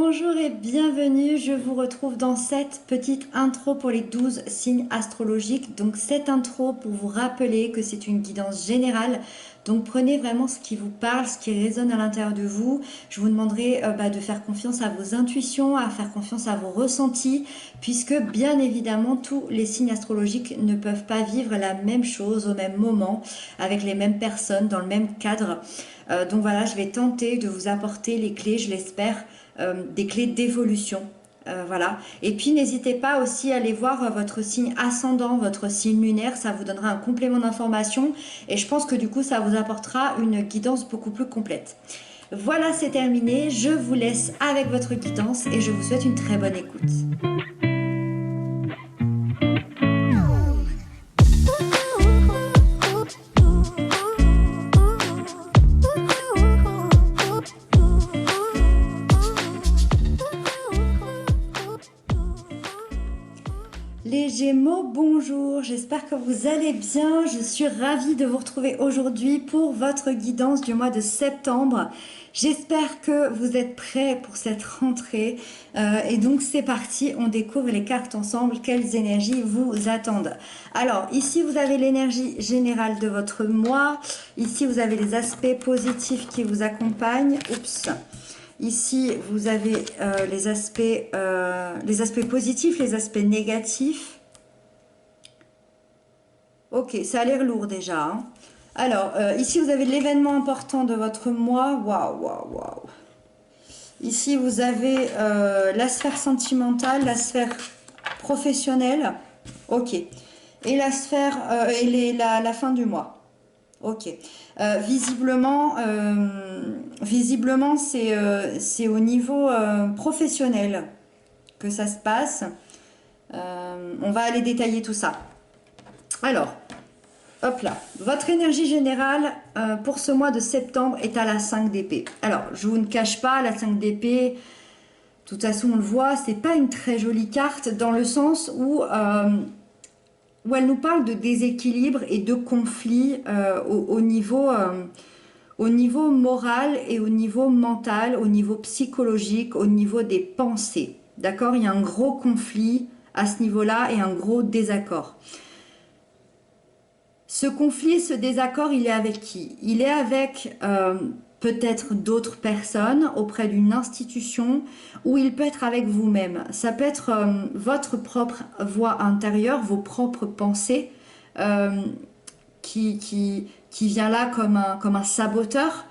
Bonjour et bienvenue, je vous retrouve dans cette petite intro pour les 12 signes astrologiques. Donc cette intro pour vous rappeler que c'est une guidance générale. Donc prenez vraiment ce qui vous parle, ce qui résonne à l'intérieur de vous. Je vous demanderai de faire confiance à vos intuitions, à faire confiance à vos ressentis, puisque bien évidemment tous les signes astrologiques ne peuvent pas vivre la même chose au même moment, avec les mêmes personnes, dans le même cadre. Donc voilà, je vais tenter de vous apporter les clés, je l'espère, des clés d'évolution. Voilà. Et puis n'hésitez pas aussi à aller voir votre signe ascendant, votre signe lunaire, ça vous donnera un complément d'information et je pense que du coup ça vous apportera une guidance beaucoup plus complète. Voilà, c'est terminé, je vous laisse avec votre guidance et je vous souhaite une très bonne écoute. Les Gémeaux, bonjour, j'espère que vous allez bien. Je suis ravie de vous retrouver aujourd'hui pour votre guidance du mois de septembre. J'espère que vous êtes prêts pour cette rentrée. Et donc c'est parti, on découvre les cartes ensemble, quelles énergies vous attendent. Alors ici vous avez l'énergie générale de votre mois. Ici vous avez les aspects positifs qui vous accompagnent. Oups. Ici, vous avez les aspects positifs, les aspects négatifs. Ok, ça a l'air lourd déjà. Hein. Alors, ici, vous avez l'événement important de votre mois. Waouh, waouh, waouh. Ici, vous avez la sphère sentimentale, la sphère professionnelle. Ok. Et la sphère, la fin du mois. Ok. Visiblement, c'est au niveau professionnel que ça se passe. On va aller détailler tout ça. Alors, hop là. Votre énergie générale pour ce mois de septembre est à la 5 d'épée. Alors, je vous ne cache pas, la 5 d'épée, de toute façon, on le voit, c'est pas une très jolie carte dans le sens où elle nous parle de déséquilibre et de conflit au niveau moral et au niveau mental, au niveau psychologique, au niveau des pensées. D'accord? Il y a un gros conflit à ce niveau-là et un gros désaccord. Ce conflit, ce désaccord, il est avec qui? Il est avec peut-être d'autres personnes auprès d'une institution ou il peut être avec vous-même. Ça peut être votre propre voix intérieure, vos propres pensées euh, qui vient là comme un saboteur.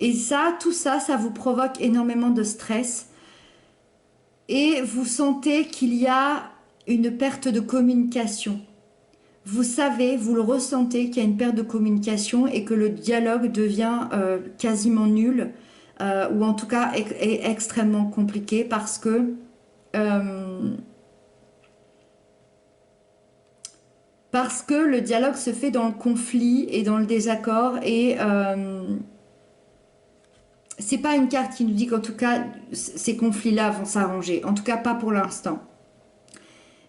Et ça, tout ça, ça vous provoque énormément de stress et vous sentez qu'il y a une perte de communication. Vous savez, vous le ressentez qu'il y a une perte de communication et que le dialogue devient quasiment nul ou en tout cas est extrêmement compliqué parce que le dialogue se fait dans le conflit et dans le désaccord et c'est pas une carte qui nous dit qu'en tout cas ces conflits-là vont s'arranger, en tout cas pas pour l'instant.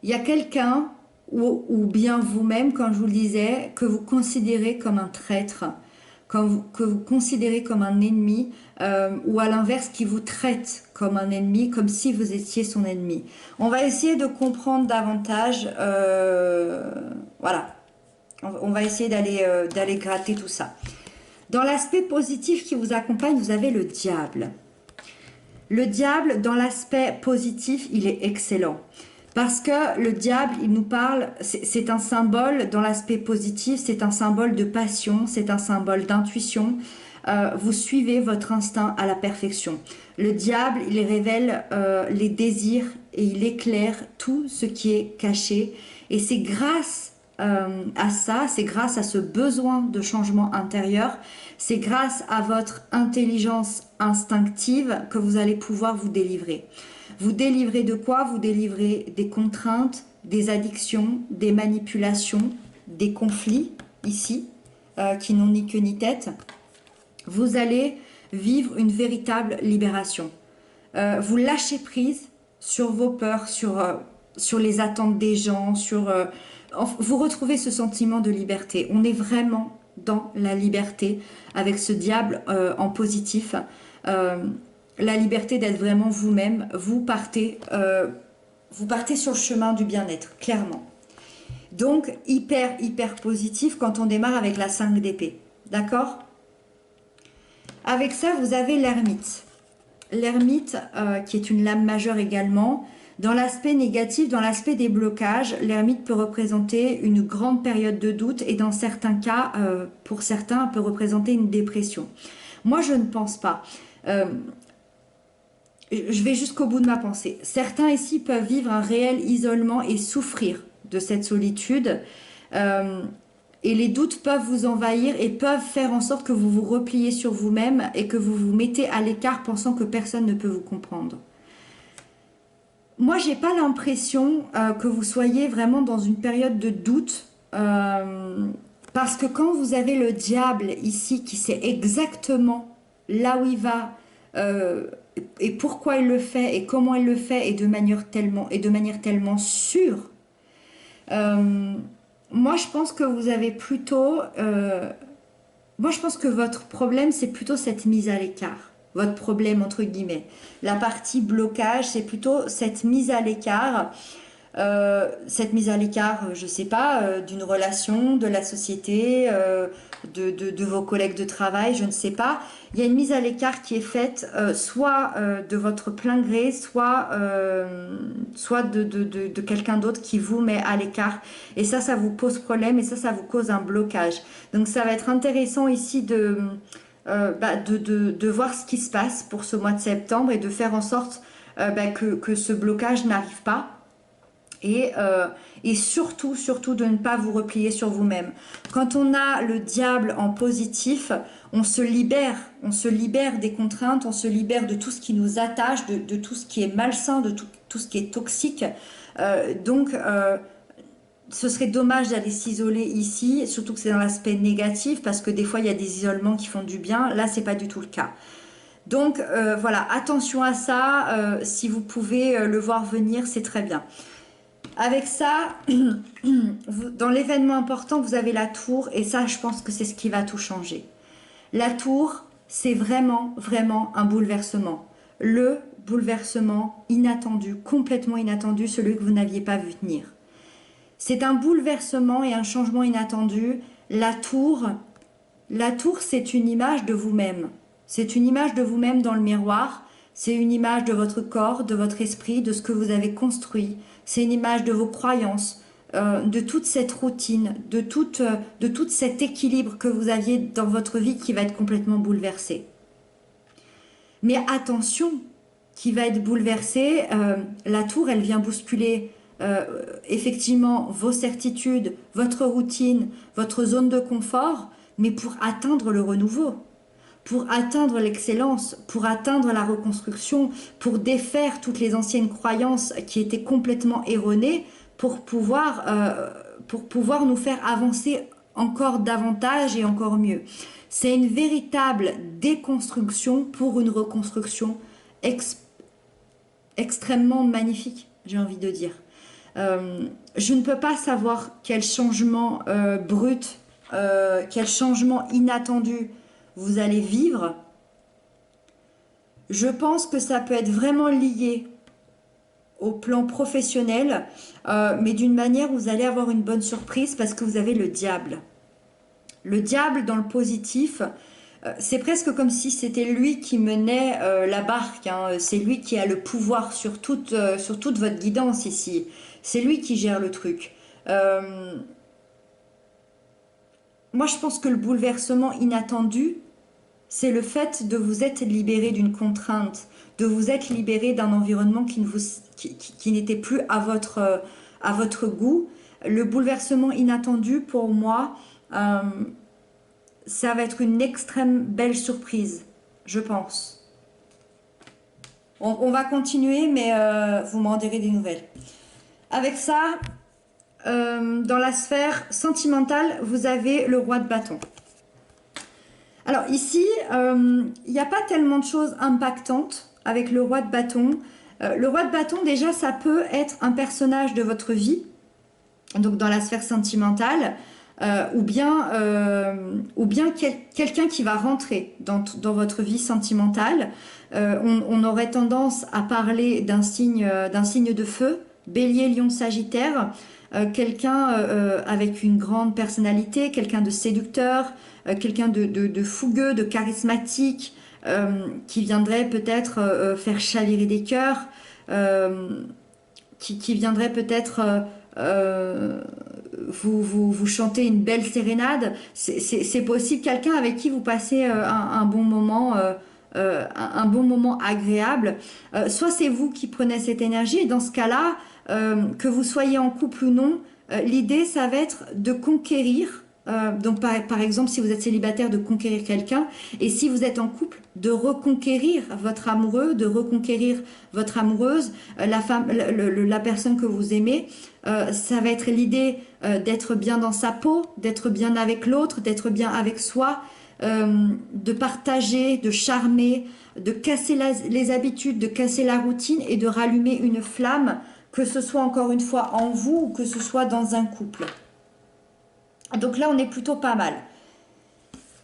Il y a quelqu'un ou bien vous-même, comme je vous le disais, que vous considérez comme un traître, que vous considérez comme un ennemi, ou à l'inverse, qui vous traite comme un ennemi, comme si vous étiez son ennemi. On va essayer de comprendre davantage, voilà, on va essayer d'aller gratter tout ça. Dans l'aspect positif qui vous accompagne, vous avez le diable. Le diable, dans l'aspect positif, il est excellent. Parce que le diable, il nous parle, c'est un symbole dans l'aspect positif, c'est un symbole de passion, c'est un symbole d'intuition. Vous suivez votre instinct à la perfection. Le diable, il révèle les désirs et il éclaire tout ce qui est caché. Et c'est grâce à ça, c'est grâce à ce besoin de changement intérieur, c'est grâce à votre intelligence instinctive que vous allez pouvoir vous délivrer. Vous délivrez de quoi? Vous délivrez des contraintes, des addictions, des manipulations, des conflits, ici, qui n'ont ni queue ni tête. Vous allez vivre une véritable libération. Vous lâchez prise sur vos peurs, sur les attentes des gens, vous retrouvez ce sentiment de liberté. On est vraiment dans la liberté avec ce diable en positif. la liberté d'être vraiment vous-même, vous partez sur le chemin du bien-être, clairement. Donc, hyper positif quand on démarre avec la 5 d'épée. D'accord? Avec ça, vous avez l'ermite. L'ermite, qui est une lame majeure également. Dans l'aspect négatif, dans l'aspect des blocages, l'ermite peut représenter une grande période de doute et dans certains cas, pour certains, peut représenter une dépression. Moi, je ne pense pas. Je vais jusqu'au bout de ma pensée. Certains ici peuvent vivre un réel isolement et souffrir de cette solitude. Et les doutes peuvent vous envahir et peuvent faire en sorte que vous vous repliez sur vous-même et que vous vous mettez à l'écart pensant que personne ne peut vous comprendre. Moi, j'ai pas l'impression que vous soyez vraiment dans une période de doute parce que quand vous avez le diable ici qui sait exactement là où il va et pourquoi il le fait et comment il le fait et de manière tellement sûre, moi je pense que vous avez plutôt moi je pense que votre problème c'est plutôt cette mise à l'écart. Votre problème entre guillemets. La partie blocage, c'est plutôt cette mise à l'écart. Je sais pas, d'une relation, de la société, de vos collègues de travail, je ne sais pas. Il y a une mise à l'écart qui est faite soit de votre plein gré, soit de quelqu'un d'autre qui vous met à l'écart. Et ça vous pose problème et ça vous cause un blocage. Donc ça va être intéressant ici de voir ce qui se passe pour ce mois de septembre et de faire en sorte que ce blocage n'arrive pas. Et surtout de ne pas vous replier sur vous-même. Quand on a le diable en positif, on se libère des contraintes, on se libère de tout ce qui nous attache, de tout ce qui est malsain, de tout ce qui est toxique. Donc, ce serait dommage d'aller s'isoler ici, surtout que c'est dans l'aspect négatif, parce que des fois, il y a des isolements qui font du bien. Là, c'est pas du tout le cas. Donc, voilà, attention à ça. Si vous pouvez le voir venir, c'est très bien. Avec ça, dans l'événement important, vous avez la tour et ça, je pense que c'est ce qui va tout changer. La tour, c'est vraiment un bouleversement. Le bouleversement inattendu, complètement inattendu, celui que vous n'aviez pas vu venir. C'est un bouleversement et un changement inattendu. La tour, c'est une image de vous-même. C'est une image de vous-même dans le miroir. C'est une image de votre corps, de votre esprit, de ce que vous avez construit. C'est une image de vos croyances, de toute cette routine, de tout cet équilibre que vous aviez dans votre vie qui va être complètement bouleversé. Mais attention, qui va être bouleversé, la tour, elle vient bousculer effectivement vos certitudes, votre routine, votre zone de confort, mais pour atteindre le renouveau. Pour atteindre l'excellence, pour atteindre la reconstruction, pour défaire toutes les anciennes croyances qui étaient complètement erronées, pour pouvoir nous faire avancer encore davantage et encore mieux. C'est une véritable déconstruction pour une reconstruction extrêmement magnifique, j'ai envie de dire. Je ne peux pas savoir quel changement brut, quel changement inattendu vous allez vivre. Je pense que ça peut être vraiment lié au plan professionnel, mais d'une manière où vous allez avoir une bonne surprise parce que vous avez le diable. Le diable dans le positif, c'est presque comme si c'était lui qui menait la barque, hein. C'est lui qui a le pouvoir sur toute votre guidance ici. C'est lui qui gère le truc. Moi, je pense que le bouleversement inattendu, c'est le fait de vous être libéré d'une contrainte, de vous être libéré d'un environnement qui n'était plus à votre goût. Le bouleversement inattendu, pour moi, ça va être une extrême belle surprise, je pense. On va continuer, mais vous m'en direz des nouvelles. Avec ça, dans la sphère sentimentale, vous avez le roi de bâton. Alors ici, il n'y a pas tellement de choses impactantes avec le roi de bâton. Le roi de bâton, déjà, ça peut être un personnage de votre vie, donc dans la sphère sentimentale. ou bien quelqu'un qui va rentrer dans votre vie sentimentale. On aurait tendance à parler d'un signe de feu, Bélier, Lion, Sagittaire, quelqu'un avec une grande personnalité, quelqu'un de séducteur, quelqu'un de fougueux, de charismatique, qui viendrait peut-être faire chavirer des cœurs, qui viendrait peut-être vous chanter une belle sérénade. C'est possible, quelqu'un avec qui vous passez un bon moment, un bon moment agréable. Soit c'est vous qui prenez cette énergie, et dans ce cas-là, que vous soyez en couple ou non, l'idée, ça va être de conquérir. Donc par exemple, si vous êtes célibataire, de conquérir quelqu'un, et si vous êtes en couple, de reconquérir votre amoureux, de reconquérir votre amoureuse, la personne que vous aimez. Ça va être l'idée d'être bien dans sa peau, d'être bien avec l'autre, d'être bien avec soi, de partager, de charmer, de casser les habitudes, de casser la routine et de rallumer une flamme, que ce soit encore une fois en vous ou que ce soit dans un couple. Donc là, on est plutôt pas mal.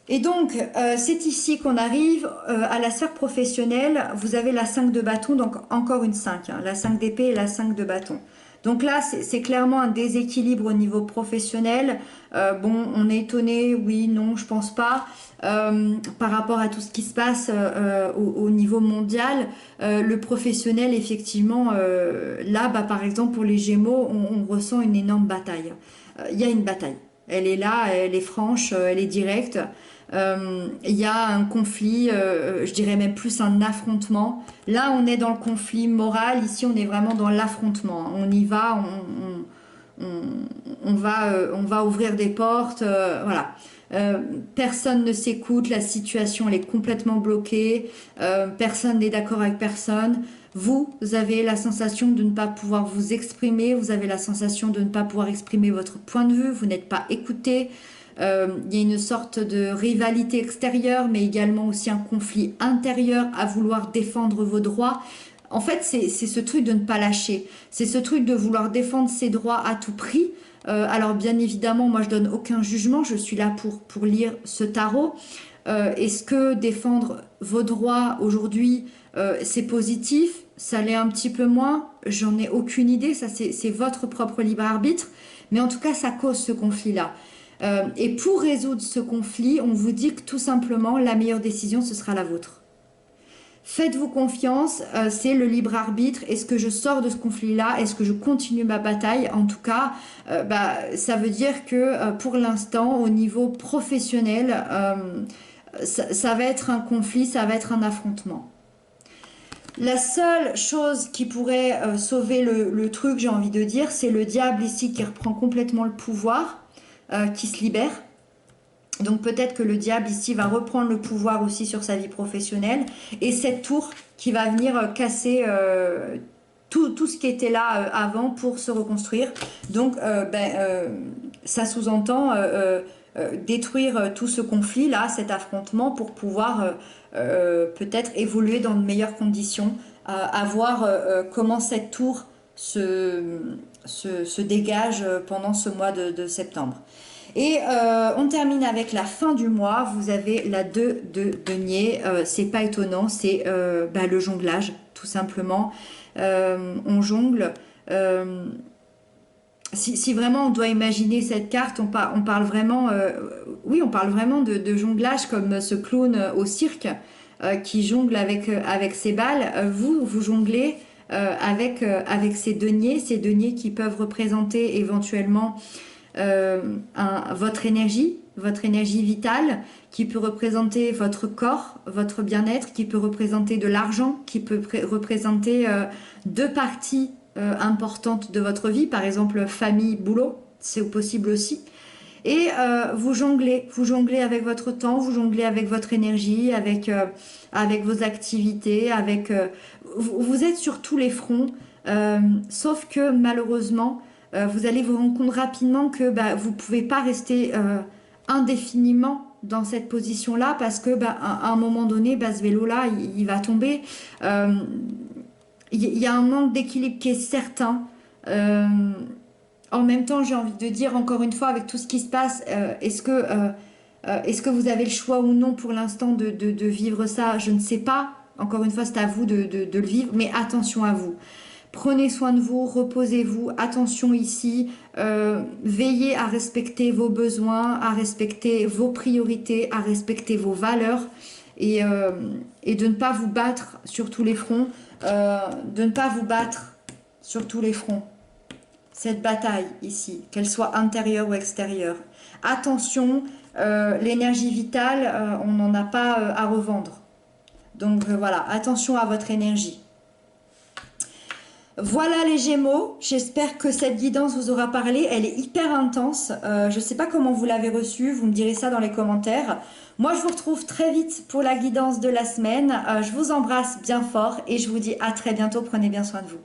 Et donc, c'est ici qu'on arrive à la sphère professionnelle. Vous avez la 5 de bâton, donc encore une 5, hein, la 5 d'épée et la 5 de bâton. Donc là, c'est clairement un déséquilibre au niveau professionnel. Bon, on est étonné, oui, non, je pense pas. Par rapport à tout ce qui se passe au niveau mondial, le professionnel, effectivement, là, bah, par exemple, pour les Gémeaux, on ressent une énorme bataille. Il y a une bataille. Elle est là, elle est franche, elle est directe. Il y a un conflit, je dirais même plus un affrontement. Là, on est dans le conflit moral. Ici, on est vraiment dans l'affrontement. On y va, on va ouvrir des portes. Voilà. Personne ne s'écoute. La situation, elle est complètement bloquée. Personne n'est d'accord avec personne. Vous avez la sensation de ne pas pouvoir vous exprimer. Vous avez la sensation de ne pas pouvoir exprimer votre point de vue. Vous n'êtes pas écouté. Il y a une sorte de rivalité extérieure, mais également aussi un conflit intérieur à vouloir défendre vos droits. En fait, c'est ce truc de ne pas lâcher. C'est ce truc de vouloir défendre ses droits à tout prix. Alors bien évidemment, moi je donne aucun jugement. Je suis là pour lire ce tarot. Est-ce que défendre vos droits aujourd'hui, c'est positif? Ça l'est un petit peu moins. J'en ai aucune idée. Ça, c'est votre propre libre arbitre. Mais en tout cas, ça cause ce conflit-là. Et pour résoudre ce conflit, on vous dit que tout simplement, la meilleure décision, ce sera la vôtre. Faites-vous confiance, c'est le libre arbitre. Est-ce que je sors de ce conflit-là? Est-ce que je continue ma bataille? En tout cas, ça veut dire que pour l'instant, au niveau professionnel, ça va être un conflit, ça va être un affrontement. La seule chose qui pourrait sauver le truc, j'ai envie de dire, c'est le diable ici qui reprend complètement le pouvoir. Qui se libère. Donc peut-être que le diable ici va reprendre le pouvoir aussi sur sa vie professionnelle. Et cette tour qui va venir casser tout ce qui était là avant pour se reconstruire. Donc ça sous-entend détruire tout ce conflit-là, cet affrontement, pour pouvoir peut-être évoluer dans de meilleures conditions. À voir comment cette tour se dégage pendant ce mois de septembre. Et on termine avec la fin du mois. Vous avez la 2 de denier. C'est pas étonnant, c'est le jonglage, tout simplement. On jongle. Si vraiment on doit imaginer cette carte, on parle vraiment, on parle vraiment de jonglage comme ce clown au cirque qui jongle avec ses balles. Vous jonglez avec ces deniers qui peuvent représenter éventuellement votre énergie vitale, qui peut représenter votre corps, votre bien-être, qui peut représenter de l'argent, qui peut représenter deux parties importantes de votre vie, par exemple famille, boulot, c'est possible aussi. Et vous jonglez avec votre temps, vous jonglez avec votre énergie, avec vos activités, vous êtes sur tous les fronts, sauf que malheureusement, vous allez vous rendre compte rapidement que vous ne pouvez pas rester indéfiniment dans cette position-là, parce que à un moment donné, ce vélo-là, il va tomber. Il y a un manque d'équilibre qui est certain. En même temps, j'ai envie de dire, encore une fois, avec tout ce qui se passe, est-ce que vous avez le choix ou non pour l'instant de vivre ça? Je ne sais pas. Encore une fois, c'est à vous de le vivre, mais attention à vous. Prenez soin de vous, reposez-vous, attention ici, veillez à respecter vos besoins, à respecter vos priorités, à respecter vos valeurs et de ne pas vous battre sur tous les fronts, de ne pas vous battre sur tous les fronts. Cette bataille ici, qu'elle soit intérieure ou extérieure. Attention, l'énergie vitale, on n'en a pas à revendre. Donc voilà, attention à votre énergie. Voilà les Gémeaux, j'espère que cette guidance vous aura parlé, elle est hyper intense, je ne sais pas comment vous l'avez reçue, vous me direz ça dans les commentaires. Moi je vous retrouve très vite pour la guidance de la semaine, je vous embrasse bien fort et je vous dis à très bientôt, prenez bien soin de vous.